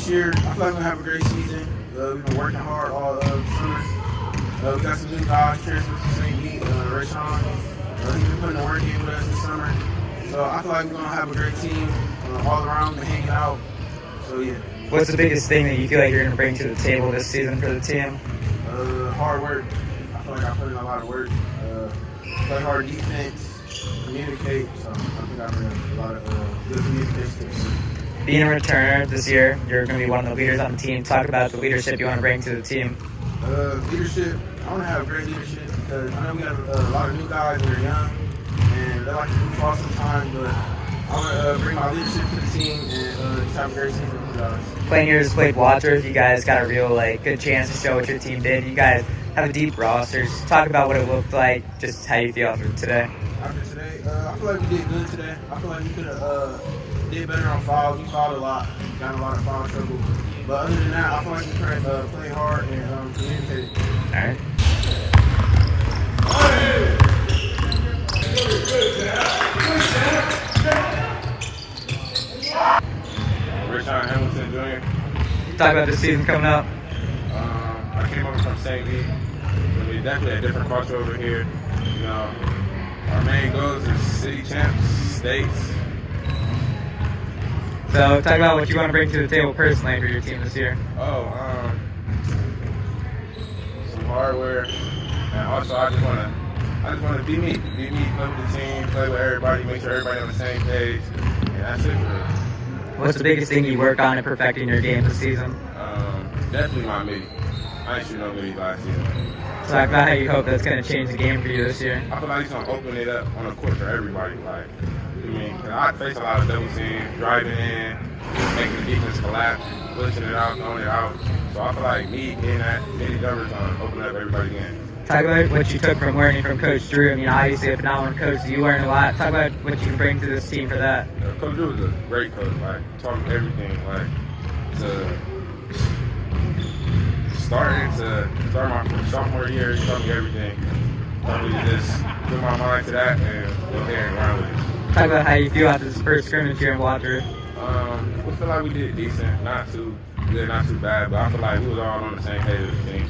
this year, I feel like we're going to have a great season. We've been working hard all summer. We got some new guys transferred from St. Pete, Rayshawn. He's been putting the work in with us this summer. So I feel like we're going to have a great team all around and hanging out. So, yeah. What's the biggest thing that you feel like you're going to bring to the table this season for the team? Hard work. I feel like I put in a lot of work. Play hard defense, communicate. So I think I bring a lot of good communication. Being a returner this year, you're going to be one of the leaders on the team. Talk about the leadership you want to bring to the team. Leadership, I want to have great leadership because I know we have a lot of new guys that are young and they like to goof off sometimes, but I want to bring my leadership to the team and just have a great season with you guys. Playing here as Blake Walters, you guys got a real good chance to show what your team did. You guys have a deep roster. Just talk about what it looked like, just how you feel after today. After today, I feel like we did good today. I feel like we could have did better on fouls. We fouled a lot, got in a lot of foul trouble. But other than that, I feel like we play hard and communicate. All right. Rayshawn Hamilton Jr. Talk about this season coming up. I came over from St. Pete. We definitely a different culture over here. You know, our main goals is city champs, states. So talk about what you want to bring to the table personally for your team this year. Some hardware, and also I just want to be me, play with the team, play with everybody, make sure everybody on the same page, and that's it for me. What's the biggest thing you worked on in perfecting your game this season? Definitely my midi. I ain't shoot no midi last year. Talk about how you hope that's going to change the game for you this year. I feel like he's going to open it up on the court for everybody. Like, I mean, 'cause I face a lot of double teams, driving in, making the defense collapse, pushing it out, throwing it out. So I feel like me getting that midi jumper is going to open up everybody again. Talk about what you took from learning from Coach Drew. I mean, obviously a phenomenal coach. You learned a lot. Talk about what you can bring to this team for that. Coach Drew is a great coach. Like, taught me everything. Like, start my sophomore year, he taught me everything. Taught me to just put my mind to that and go ahead and run with it. Talk about how you feel after this first scrimmage here in Walter. We feel like we did decent. Not too good, not too bad, but I feel like we was all on the same page as the team.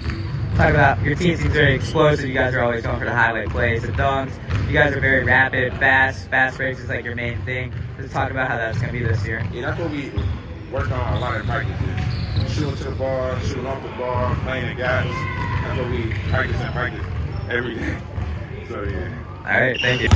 Talk about your team seems very explosive. You guys are always going for the highlight plays, the dunks. You guys are very rapid, fast breaks is like your main thing. Let's talk about how that's going to be this year. Yeah, that's what we work on a lot of practices. Shooting to the ball, shooting off the ball, playing the gaps. That's what we practice every day. So yeah. All right, thank you.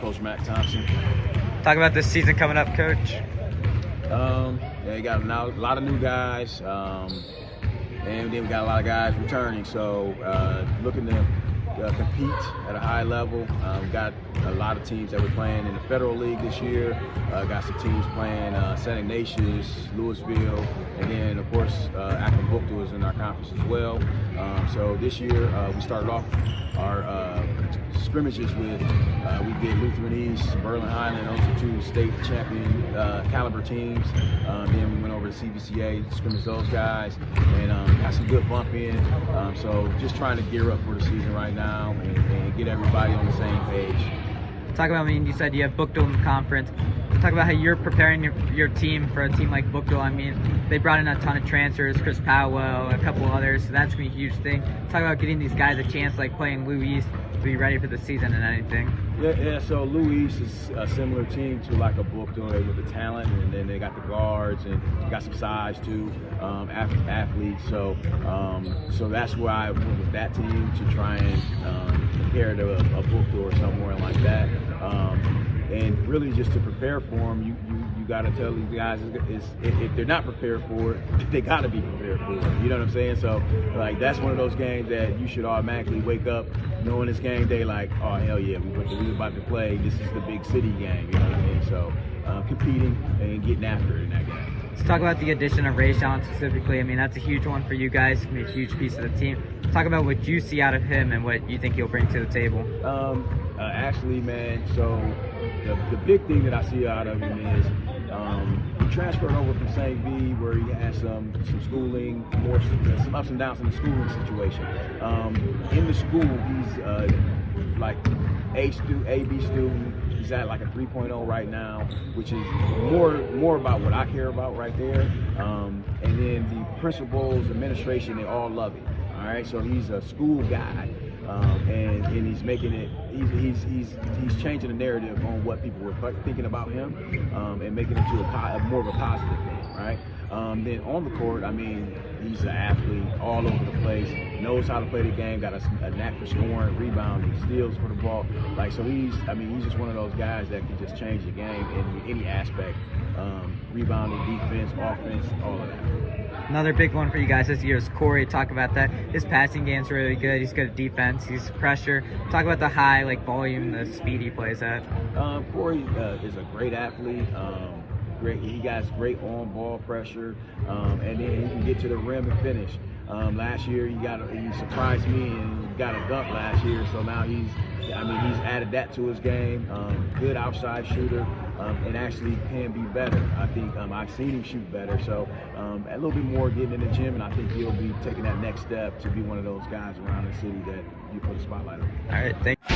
Coach McNeal Thompson. Talk about this season coming up, Coach. Yeah, you got a lot of new guys, and then we got a lot of guys returning. So looking to compete at a high level. We got a lot of teams that we're playing in the Federal League this year. Got some teams playing St. Ignatius, Louisville, and then of course Akron Bookdoor is in our conference as well. So this year we started off our scrimmages with we did Lutheran East, Berlin Highland, those are two state champion caliber teams. Then we went over to CVCA, scrimmaged those guys, and got some good bump in. So just trying to gear up for the season right now and get everybody on the same page. Talk about, I mean, you said you have Bookdoor in the conference. Talk about how you're preparing your team for a team like Bookdoor. I mean, they brought in a ton of transfers, Chris Powell, a couple others, so that's going to be a huge thing. Talk about getting these guys a chance, like playing Lou East, to be ready for the season and anything. Yeah. So Lou East is a similar team to like a Bookdoor with the talent, and then they got the guards and got some size too, athletes. So that's why I went with that team to try and compare to a Bookdoor or somewhere like that. And really just to prepare for them, you got to tell these guys if they're not prepared for it, they got to be prepared for it. You know what I'm saying? So like that's one of those games that you should automatically wake up knowing this game day like, oh hell yeah, we about to play. This is the big city game. You know what I mean? So competing and getting after it in that game. Let's talk about the addition of Rayshawn specifically. I mean, that's a huge one for you guys. It's going to be a huge piece of the team. Talk about what you see out of him and what you think he'll bring to the table. Actually, man, so the big thing that I see out of him is he transferred over from St. V, where he had some schooling, some ups and downs in the schooling situation. In the school, he's like A B student. He's at like a 3.0 right now, which is more about what I care about right there. And then the principals, administration, they all love him. All right, so he's a school guy, and he's making it. He's changing the narrative on what people were thinking about him, and making it to more of a positive thing, right? Then on the court, I mean, he's an athlete all over the place, knows how to play the game, got a knack for scoring, rebounding, steals for the ball. Like, so he's just one of those guys that can just change the game in any aspect, rebounding, defense, offense, all of that. Another big one for you guys this year is Cory. Talk about that. His passing game's really good. He's good at defense. He's pressure. Talk about the high volume, the speed he plays at. Cory is a great athlete. He got great on-ball pressure, and then he can get to the rim and finish. Last year he surprised me and got a dunk last year, so now he's added that to his game. Good outside shooter, and actually can be better. I think I've seen him shoot better, so a little bit more getting in the gym, and I think he'll be taking that next step to be one of those guys around the city that you put a spotlight on. All right, thank you.